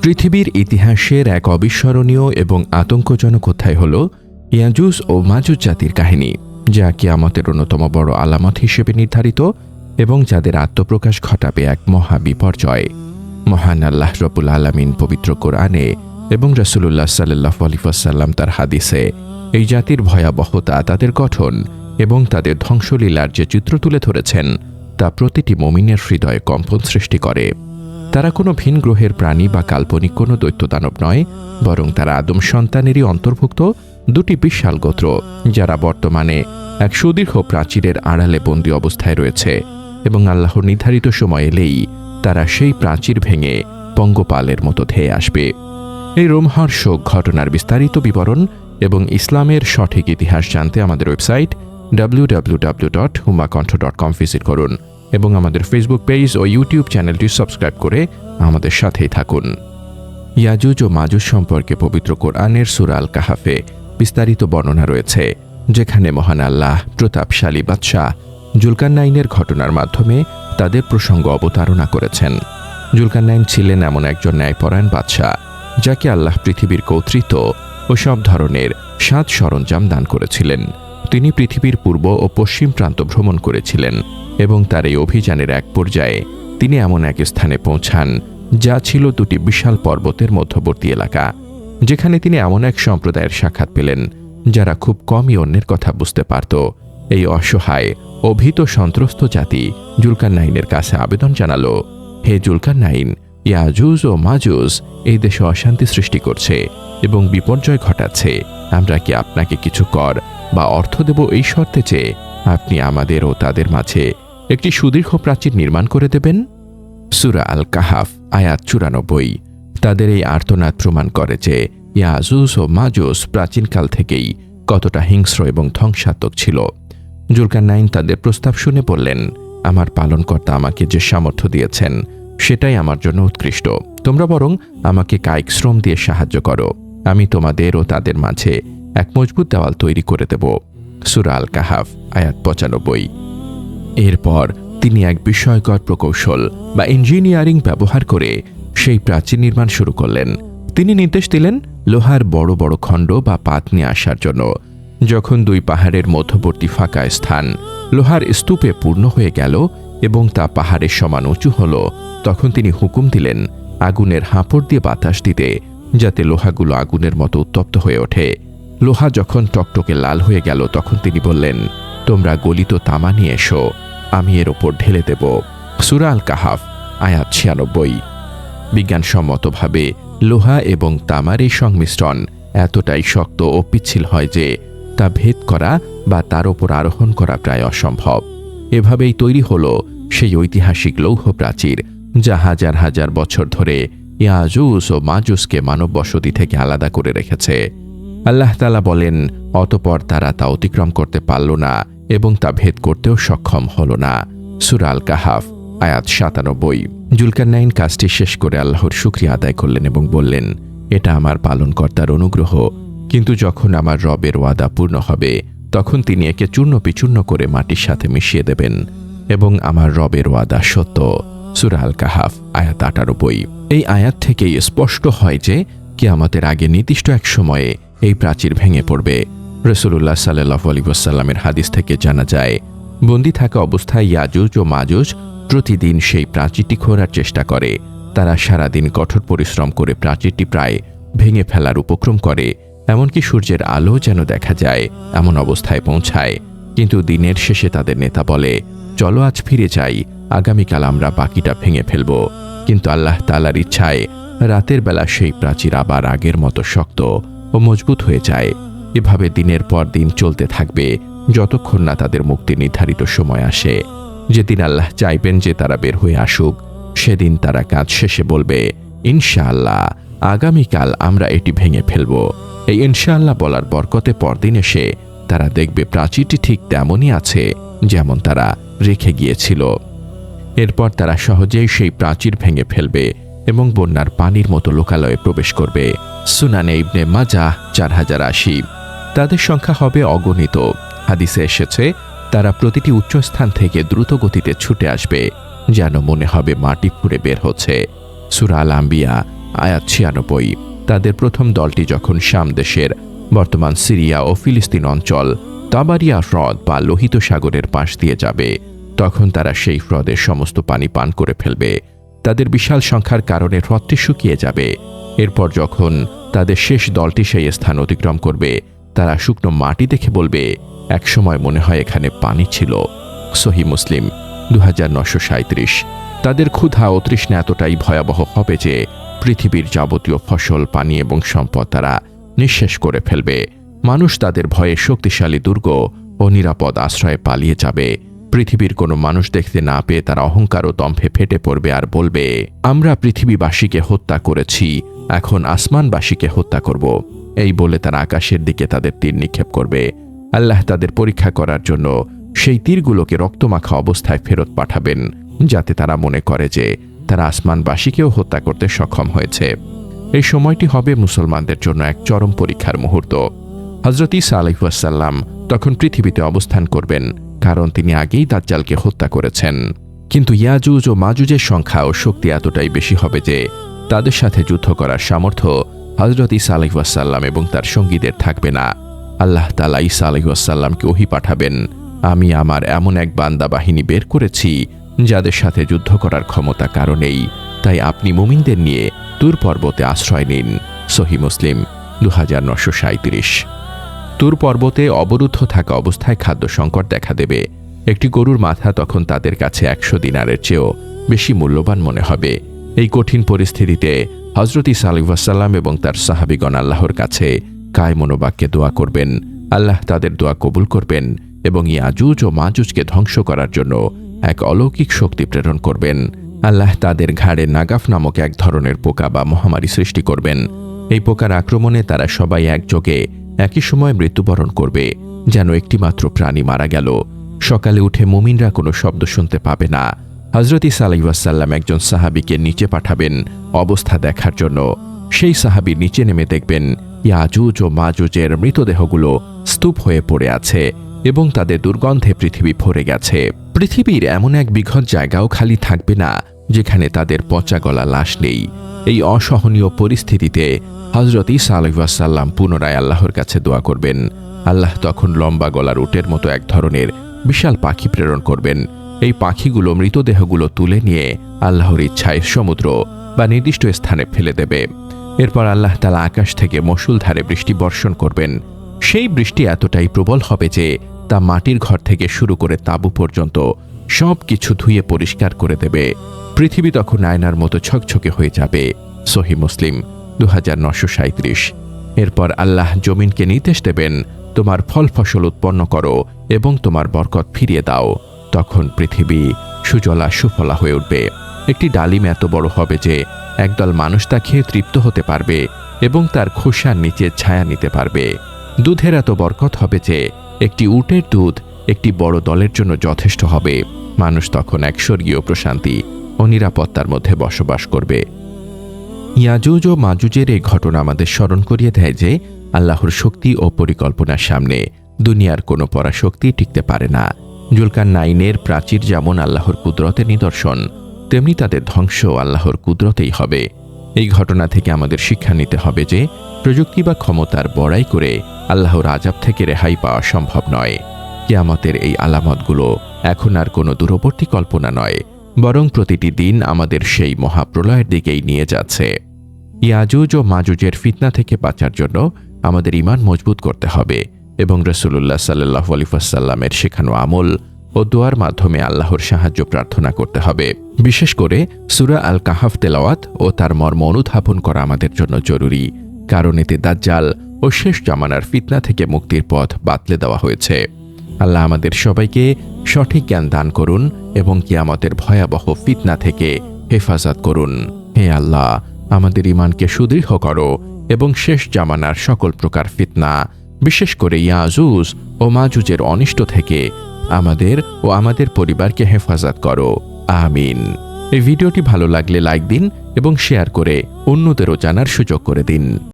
পৃথিবীর ইতিহাসের এক অবিস্মরণীয় এবং আতঙ্কজনক অধ্যায় হল ইয়াজুজ ও মাজুজ জাতির কাহিনী, যা কিয়ামতের অন্যতম বড় আলামত হিসেবে নির্ধারিত এবং যাদের আত্মপ্রকাশ ঘটাবে এক মহা বিপর্যয়। মহান আল্লাহ রব্বুল আলামিন পবিত্র কোরআনে এবং রাসূলুল্লাহ সাল্লাল্লাহু আলাইহি ওয়াসাল্লাম তার হাদিসে এই জাতির ভয়াবহতা, তাদের গঠন এবং তাদের ধ্বংসলীলার যে চিত্র তুলে ধরেছেন তা প্রতিটি মুমিনের হৃদয়ে কম্পন সৃষ্টি করে। তারা কোনো ভিন গ্রহের প্রাণী বা কাল্পনিক কোনো দৈত্যদানব নয়, বরং তারা আদম সন্তানেরই অন্তর্ভুক্ত দুটি বিশাল গোত্র, যারা বর্তমানে এক সুদীর্ঘ প্রাচীরের আড়ালে বন্দী অবস্থায় রয়েছে এবং আল্লাহর নির্ধারিত সময় এলেই তারা সেই প্রাচীর ভেঙে পঙ্গপালের মতো ধেয়ে আসবে। এই রোমহর্ষক ঘটনার বিস্তারিত বিবরণ এবং ইসলামের সঠিক ইতিহাস জানতে আমাদের ওয়েবসাইট www.humaconঠ.com ভিজিট করুন এবং আমাদের ফেসবুক পেজ ও ইউটিউব চ্যানেলটি সাবস্ক্রাইব করে আমাদের সাথেই থাকুন। ইয়াজুজ ও মাজুজ সম্পর্কে পবিত্র কোরআনের সূরা আল কাহাফে বিস্তারিত বর্ণনা রয়েছে, যেখানে মহান আল্লাহ প্রতাপশালী বাদশাহ জুলকারনাইনের ঘটনার মাধ্যমে তাদের প্রসঙ্গ অবতারণা করেছেন। জুলকারনাইন ছিলেন এমন একজন ন্যায়পরায়ণ বাদশাহ যাকে আল্লাহ পৃথিবীর কর্তৃত্ব ও সব ধরনের সাজ সরঞ্জাম দান করেছিলেন। তিনি পৃথিবীর পূর্ব ও পশ্চিম প্রান্ত ভ্রমণ করেছিলেন এবং তার এই অভিযানের এক পর্যায়ে তিনি এমন এক স্থানে পৌঁছান যা ছিল দুটি বিশাল পর্বতের মধ্যবর্তী এলাকা, যেখানে তিনি এমন এক সম্প্রদায়ের সাক্ষাৎ পেলেন যারা খুব কমই অন্যের কথা বুঝতে পারত। এই অসহায় ও ভীত সন্ত্রস্ত জাতি জুলকারনাইনের কাছে আবেদন জানালো, হে জুলকারনাইন, ইয়াজুজ ও মাজুজ এই দেশে অশান্তি সৃষ্টি করছে এবং বিপর্যয় ঘটাচ্ছে। আমরা কি আপনাকে কিছু কর বা অর্থ দেব এই শর্তে যে আপনি আমাদের ও তাদের মাঝে একটি সুদীর্ঘ প্রাচীর নির্মাণ করে দেবেন? সূরা আল কাহাফ আয়াত 94। তাদের এই আর্তনাদ প্রমাণ করে যে ইয়াজুজ ও মাজুজ প্রাচীনকাল থেকেই কতটা হিংস্র এবং ধ্বংসাত্মক ছিল। জুলকারনাইন তাদের প্রস্তাব শুনে বললেন, আমার পালনকর্তা আমাকে যে সামর্থ্য দিয়েছেন সেটাই আমার জন্য উৎকৃষ্ট। তোমরা বরং আমাকে কায়িক শ্রম দিয়ে সাহায্য করো, আমি তোমাদের ও তাদের মাঝে এক মজবুত দেওয়াল তৈরি করে দেব। সূরা আল কাহাফ আয়াত 95। এরপর তিনি এক বিস্ময়কর প্রকৌশল বা ইঞ্জিনিয়ারিং ব্যবহার করে সেই প্রাচীর নির্মাণ শুরু করলেন। তিনি নির্দেশ দিলেন লোহার বড় বড় খণ্ড বা পাত নিয়ে আসার জন্য। যখন দুই পাহাড়ের মধ্যবর্তী ফাঁকা স্থান লোহার স্তূপে পূর্ণ হয়ে গেল এবং তা পাহাড়ের সমান উঁচু হল, তখন তিনি হুকুম দিলেন আগুনের হাঁপড় দিয়ে বাতাস দিতে, যাতে লোহাগুলো আগুনের মতো উত্তপ্ত হয়ে ওঠে। লোহা যখন টকটকে লাল হয়ে গেল, তখন তিনি বললেন, তোমরা গলিত তামা নিয়ে এসো, আমি এর ওপর ঢেলে দেব। সূরা আল কাহাফ আয়াত 96। বিজ্ঞানসম্মতভাবে লোহা এবং তামার এই সংমিশ্রণ এতটাই শক্ত ও পিচ্ছিল হয় যে তা ভেদ করা বা তার ওপর আরোহণ করা প্রায় অসম্ভব। এভাবেই তৈরি হল সেই ঐতিহাসিক লৌহ প্রাচীর, যা হাজার হাজার বছর ধরে ইয়াজুজ ও মাজুজকে মানব বসতি থেকে আলাদা করে রেখেছে। আল্লাহ তাআলা বলেন, অতঃপর তারা তা অতিক্রম করতে পারল না এবং তা ভেদ করতেও সক্ষম হল না। সূরা আল কাহাফ আয়াত 97। জুলকারনাইন কাজটি শেষ করে আল্লাহর শুকরিয়া আদায় করলেন এবং বললেন, এটা আমার পালনকর্তার অনুগ্রহ, কিন্তু যখন আমার রবের ওয়াদা পূর্ণ হবে তখন তিনি একে চূর্ণ বিচূর্ণ করে মাটির সাথে মিশিয়ে দেবেন এবং আমার রবের ওয়াদা সত্য। সূরা আল কাহাফ আয়াত 98। এই আয়াত থেকেই স্পষ্ট হয় যে কিয়ামতের আগে নির্দিষ্ট এক সময়ে এই প্রাচীর ভেঙে পড়বে। রাসূলুল্লাহ সাল্লাল্লাহু আলাইহি ওয়াসাল্লামের হাদিস থেকে জানা যায়, বন্দী থাকা অবস্থায় ইয়াজুজ ও মাজুজ প্রতিদিন সেই প্রাচীরটি খোঁড়ার চেষ্টা করে। তারা সারাদিন কঠোর পরিশ্রম করে প্রাচীরটি প্রায় ভেঙে ফেলার উপক্রম করে, এমনকি সূর্যের আলো যেন দেখা যায় এমন অবস্থায় পৌঁছায়। কিন্তু দিনের শেষে তাদের নেতা বলে, চলো আজ ফিরে যাই, আগামীকাল আমরা বাকিটা ভেঙে ফেলব। কিন্তু আল্লাহ তাআলার ইচ্ছায় রাতের বেলা সেই প্রাচীর আবার আগের মতো শক্ত ও মজবুত হয়ে যায়। এভাবে দিনের পর দিন চলতে থাকবে যতক্ষণ না তাদের মুক্তি নির্ধারিত সময় আসে। যেদিন আল্লাহ চাইবেন যে তারা বের হয়ে আসুক, সেদিন তারা কাজ শেষে বলবে, ইনশাআল্লাহ আগামীকাল আমরা এটি ভেঙে ফেলব। এই ইনশাআল্লাহ বলার বরকতে পরদিন এসে তারা দেখবে প্রাচীরটি ঠিক তেমনই আছে যেমন তারা রেখে গিয়েছিল। এরপর তারা সহজেই সেই প্রাচীর ভেঙে ফেলবে এবং বন্যার পানির মতো লোকালয়ে প্রবেশ করবে। সুনানে ইবনে মাজাহ 4080। তাদের সংখ্যা হবে অগণিত। হাদিসে এসেছে, তারা প্রতিটি উচ্চস্থান থেকে দ্রুত গতিতে ছুটে আসবে, যেন মনে হবে মাটি ফুঁড়ে বের হচ্ছে। সূরা আল আম্বিয়া আয়াত 96। তাদের প্রথম দলটি যখন শাম দেশের বর্তমান সিরিয়া ও ফিলিস্তিন অঞ্চল তাবারিয়া হ্রদ বা লোহিত সাগরের পাশ দিয়ে যাবে, তখন তারা সেই হ্রদের সমস্ত পানি পান করে ফেলবে। তাদের বিশাল সংখ্যার কারণে হ্রদটি শুকিয়ে যাবে। এরপর যখন তাদের শেষ দলটি সেই স্থান অতিক্রম করবে, তারা শুকনো মাটি দেখে বলবে, একসময় মনে হয় এখানে পানি ছিল। সহিহ মুসলিম 2937। তাদের ক্ষুধা ও তৃষ্ণা এতটাই ভয়াবহ হবে যে পৃথিবীর যাবতীয় ফসল, পানি এবং সম্পদ তারা নিঃশেষ করে ফেলবে। মানুষ তাদের ভয়ে শক্তিশালী দুর্গ ও নিরাপদ আশ্রয়ে পালিয়ে যাবে। পৃথিবীর কোনো মানুষ দেখতে না পেয়ে তারা অহংকার ও দম্ভে ফেটে পড়বে আর বলবে, আমরা পৃথিবীবাসীকে হত্যা করেছি, এখন আসমানবাসীকে হত্যা করব। এই বলে তারা আকাশের দিকে তাদের তীর নিক্ষেপ করবে। আল্লাহ তাদের পরীক্ষা করার জন্য সেই তীরগুলোকে রক্তমাখা অবস্থায় ফেরত পাঠাবেন, যাতে তারা মনে করে যে তারা আসমানবাসীকেও হত্যা করতে সক্ষম হয়েছে। এই সময়টি হবে মুসলমানদের জন্য এক চরম পরীক্ষার মুহূর্ত। হযরত ঈসা আলাইহিস সালাম তখন পৃথিবীতে অবস্থান করবেন, কারণ তিনি আগেই দাজ্জালকে হত্যা করেছেন। কিন্তু ইয়াজুজ ও মাজুজের সংখ্যা ও শক্তি এতটাই বেশি হবে যে তাদের সাথে যুদ্ধ করার সামর্থ্য হযরত ঈসা আলাইহিস সালাম এবং তার সঙ্গীদের থাকবে না। আল্লাহ তাআলা ঈসা আলাইহিস সালামকে ওহী পাঠাবেন, আমি আমার এমন এক বান্দা বাহিনী বের করেছি যাদের সাথে যুদ্ধ করার ক্ষমতা কারণেই, তাই আপনি মুমিনদের নিয়ে তুর পর্বতে আশ্রয় নিন। সহিহ মুসলিম 2937। তুর পর্বতে অবরুদ্ধ থাকা অবস্থায় খাদ্য সংকট দেখা দেবে। একটি গরুর মাথা তখন তাদের কাছে 100 দিনারের চেয়েও বেশি মূল্যবান মনে হবে। এই কঠিন পরিস্থিতিতে হযরত ঈসা আলাইহিস সালাম এবং তার সাহাবীগণ আল্লাহর কাছে কায় মনোবাক্যে দোয়া করবেন। আল্লাহ তাদের দোয়া কবুল করবেন এবং ইয়াজুজ ও মাজুজকে ধ্বংস করার জন্য এক অলৌকিক শক্তি প্রেরণ করবেন। আল্লাহ তাদের ঘাড়ে নাগাফ নামক এক ধরনের পোকা বা মহামারী সৃষ্টি করবেন। এই পোকার আক্রমণে তারা সবাই একযোগে একই সময় মৃত্যুবরণ করবে, যেন একটিমাত্র প্রাণী মারা গেল। সকালে উঠে মুমিনরা কোনো শব্দ শুনতে পাবে না। হযরত ঈসা আলাইহিস সালাম একজন সাহাবীকে নিচে পাঠাবেন অবস্থা দেখার জন্য। সেই সাহাবী নিচে নেমে দেখবেন ইয়াজুজ ও মাজুজের মৃতদেহগুলো স্তূপ হয়ে পড়ে আছে এবং তাদের দুর্গন্ধে পৃথিবী ভরে গেছে। পৃথিবীর এমন এক বিঘত জায়গাও খালি থাকবে না যেখানে তাদের পচা গলা লাশ নেই। এই অসহনীয় পরিস্থিতিতে হযরত ঈসা আলাইহিস সালাম পুনরায় আল্লাহর কাছে দোয়া করবেন। আল্লাহ তখন লম্বা গলার উটের মতো এক ধরনের বিশাল পাখি প্রেরণ করবেন। এই পাখিগুলো মৃতদেহগুলো তুলে নিয়ে আল্লাহর ইচ্ছায় সমুদ্র বা নির্দিষ্ট স্থানে ফেলে দেবে। এরপর আল্লাহ তাআলা আকাশ থেকে মশূলধারে বৃষ্টি বর্ষণ করবেন। সেই বৃষ্টি এতটাই প্রবল হবে যে তা মাটির ঘর থেকে শুরু করে তাঁবু পর্যন্ত সব কিছু ধুয়ে পরিষ্কার করে দেবে। পৃথিবী তখন আয়নার মতো ছকছকে হয়ে যাবে। সহিহ মুসলিম 2937। এরপর আল্লাহ জমিনকে নির্দেশ দেবেন, তোমার ফল ফসল উৎপন্ন করো এবং তোমার বরকত ফিরিয়ে দাও। তখন পৃথিবী সুজলা সুফলা হয়ে উঠবে। একটি ডালিম এত বড় হবে যে একদল মানুষ তা খেয়ে তৃপ্ত হতে পারবে এবং তার খোসার নিচে ছায়া নিতে পারবে। দুধের এত বরকত হবে যে একটি উটের দুধ একটি বড় দলের জন্য যথেষ্ট হবে। মানুষ তখন এক স্বর্গীয় প্রশান্তি ও নিরাপত্তার মধ্যে বসবাস করবে। ইয়াজুজ ও মাজুজের এই ঘটনা আমাদের স্মরণ করিয়ে দেয় যে আল্লাহর শক্তি ও পরিকল্পনার সামনে দুনিয়ার কোনো পরাশক্তি টিকতে পারে না। জুলকারনাইনের প্রাচীর যেমন আল্লাহর কুদরতের নিদর্শন, তেমনি তাদের ধ্বংস আল্লাহর কুদরতেই হবে। এই ঘটনা থেকে আমাদের শিক্ষা নিতে হবে যে প্রযুক্তি বা ক্ষমতার বড়াই করে আল্লাহর আযাব থেকে রেহাই পাওয়া সম্ভব নয়। কিয়ামতের এই আলামতগুলো এখন আর কোনো দূরবর্তী কল্পনা নয়, বরং প্রতিটি দিন আমাদের সেই মহাপ্রলয়ের দিকেই নিয়ে যাচ্ছে। ইয়াজুজ ও মাজুজের ফিতনা থেকে বাঁচার জন্য আমাদের ঈমান মজবুত করতে হবে এবং রাসূলুল্লাহ সাল্লাল্লাহু আলাইহি ওয়াসাল্লামের শেখানো আমল ও দোয়ার মাধ্যমে আল্লাহর সাহায্য প্রার্থনা করতে হবে। বিশেষ করে সূরা আল কাহাফ তেলাওয়াত ও তার মর্ম অনুধাবন করা আমাদের জন্য জরুরি, কারণ এতে দাজ্জাল ও শেষ জামানার ফিতনা থেকে মুক্তির পথ বাতলে দেওয়া হয়েছে। আল্লাহ আমাদের সবাইকে সঠিক জ্ঞান দান করুন এবং কিয়ামতের ভয়াবহ ফিতনা থেকে হেফাজত করুন। হে আল্লাহ, আমাদের ঈমানকে সুদৃঢ় করো এবং শেষ জামানার সকল প্রকার ফিতনা, বিশেষ করে ইয়াজুজ ও মাজুজের অনিষ্ট থেকে আমাদের ও আমাদের পরিবারকে হেফাজত করো। আমিন। এই ভিডিওটি ভালো লাগলে লাইক দিন এবং শেয়ার করে অন্যদেরও জানার সুযোগ করে দিন।